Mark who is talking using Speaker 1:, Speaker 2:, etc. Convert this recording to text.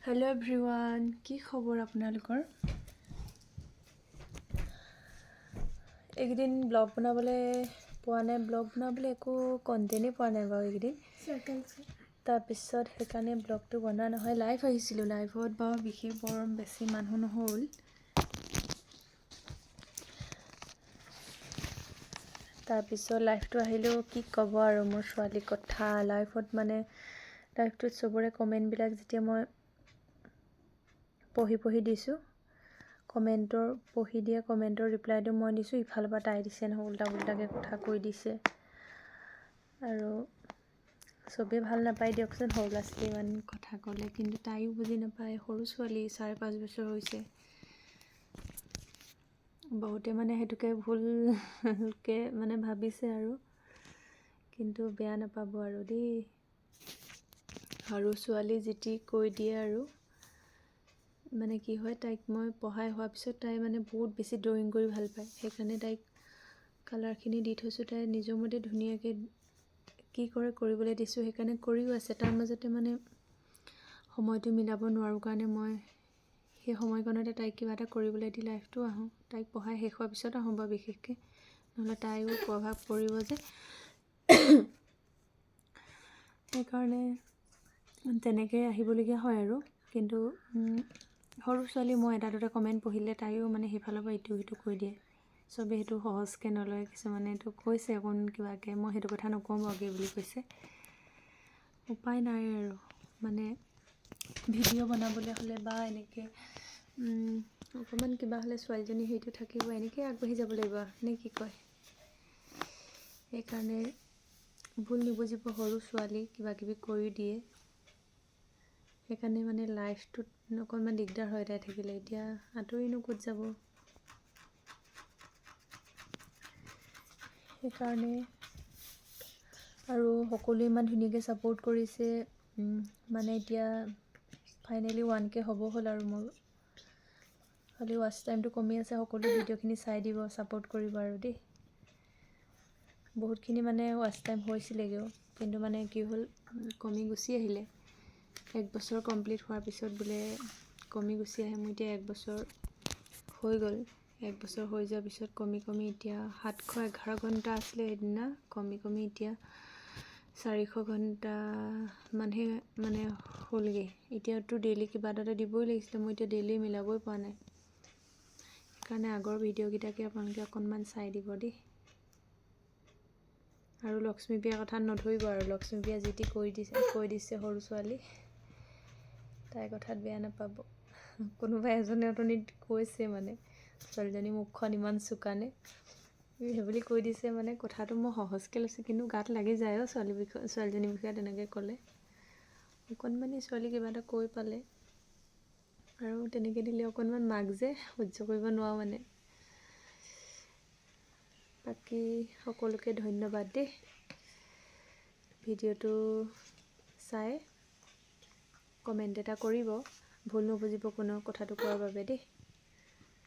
Speaker 1: hello everyone की खबर आपनालोकर एकदिन blog बनाबले পোৱা নাই ব্লগ बनाबले एको কন্টেন্টই পোৱা নাই বাৰু एकदिन তাৰ পিছত হেকানে ব্লগটো বনা নহয় লাইভ আহিছিল লাইভত বাৰু বিশেষ বৰ বেছি মানুহ নহল তাৰ পিছত লাইভটো আহিলো কি কব আৰু মোৰ ছোৱালী কথা লাইভত মানে লাইভটোত সবৰে কমেন্ট বিলাক যেতিয়া মই পঢ়ি দিছো কমেন্টৰ পঢ়ি দিয়া কমেন্টৰ ৰিপ্লাইটো মই দিছো ইফালৰ পৰা তাই দিছে ন উল্টাকে কথা কৈ দিছে আৰু সবে ভাল নাপাই দিয়কচোন সৰু লাছলি মান কথা ক'লে কিন্তু তাইও বুজি নাপায় সৰু ছোৱালী 5.5 বছৰ হৈছে বহুতে মানে হেতুকে ভুলকে মানে ভাবিছে আৰু কিন্তু বেয়া নাপাব আৰু দেই আৰু ছোৱালী জিতি কৈ দিয়ে আৰু মানে কি হয় তাইক মই পঢ়াই হোৱাৰ পিছত তাই মানে বহুত বেছি ড্ৰয়িং কৰি ভাল পায় সেইকাৰণে তাইক কালাৰখিনি দি থৈছো তাই নিজৰ মতে ধুনীয়াকৈ কি কৰে কৰিবলৈ দিছো সেইকাৰণে কৰিও আছে তাৰ মাজতে মানে সময়টো মিলাব নোৱাৰো কাৰণে মই সেই সময়কণতে তাইক কিবা এটা কৰিবলৈ দি লাইফটো আহো তাইক পঢ়াই শেষ হোৱাৰ পিছত আহো বা বিশেষকৈ নহলে তাইও প্ৰভাৱ পৰিব যে সেইকাৰণে তেনেকৈ আহিবলগীয়া হয় আৰু কিন্তু সৰু ছোৱালী মই এটা দুটা কমেন্ট পঢ়িলে তাইও মানে হেফালৰ পৰা ইটো হিটো কৈ দিয়ে সবে হেতু সহজকে নলয় কিছুমানে তো কৈছে কোন কিবাকে মই হেতু কথা নকওঁ বগে বুলি কৈছে উপায় নাই আৰু মানে ভিডিও বনাবলৈ হলে বা এনেকে অকমান কিবা হলে ছোৱালীজনী হেতু থাকিব এনেকে আগবাঢ়ি যাব লাগিব নে কি কয় সেইকাৰণে ভুল নিবুজিব সৰু ছোৱালী কিবা কিবি কৰি দিয়ে সেইকাৰণে মানে লাইফটোত অকণমান দিগদাৰ হয় তাই থাকিলে এতিয়া আঁতৰিনো ক'ত যাব সেইকাৰণে আৰু সকলোৱে ইমান ধুনীয়াকৈ সাপোৰ্ট কৰিছে মানে এতিয়া ফাইনেলি 1K হ'ব হ'ল আৰু মোৰ খালি ওয়াচ টাইমটো কমি আছে সকলো ভিডিওখিনি চাই দিব সাপোৰ্ট কৰিব আৰু দেই বহুতখিনি মানে ওয়াচ টাইম হৈছিলেগেও কিন্তু মানে কি হ'ল কমি গুচি আহিলে 1 বছৰ কমপ্লিট হোৱাৰ পিছত বোলে কমি গুচি আহে মই এতিয়া 1 বছৰ হৈ গ'ল 1 বছৰ হৈ যোৱাৰ পিছত কমি এতিয়া 711 ঘণ্টা আছিলে এদিনা কমি এতিয়া 400 ঘণ্টা মানহে মানে হ'লগে এতিয়াতো ডেইলি কিবা এটা দিবই লাগিছিল মই এতিয়া ডেইলি মিলাবই পৰা নাই সেইকাৰণে আগৰ ভিডিও কিটাকে আপোনালোকে অকনমান চাই দিব দেই আৰু লক্ষ্মী বিয়া কথা নধৰিব আৰু লক্ষ্মী বিয়া জিতি কৈ দিছে সৰু ছোৱালী তাই কথাত বেয়া নাপাব কোনোবা এজনে অতনিত কৈছে মানে ছোৱালীজনী মুখখন ইমান চুকানে হেবলি কৈ দিছে মানে কথাটো মই সহজকে লৈছে কিন্তু গাত লাগি যায় ছোৱালীজনীৰ বিষয়ে তেনেকৈ ক'লে অকনমানি ছোৱালী কিবা এটা কৈ পালে আৰু তেনেকৈ দিলে অকনমান মাক যে সহ্য কৰিব নোৱাৰো মানে বাকি সকলোকে ধন্যবাদ দেই ভিডিওটো চাই কমেন্ট এটা কৰিব ভুল নুবুজিব কোনো কথাটো কোৱাৰ বাবে দেই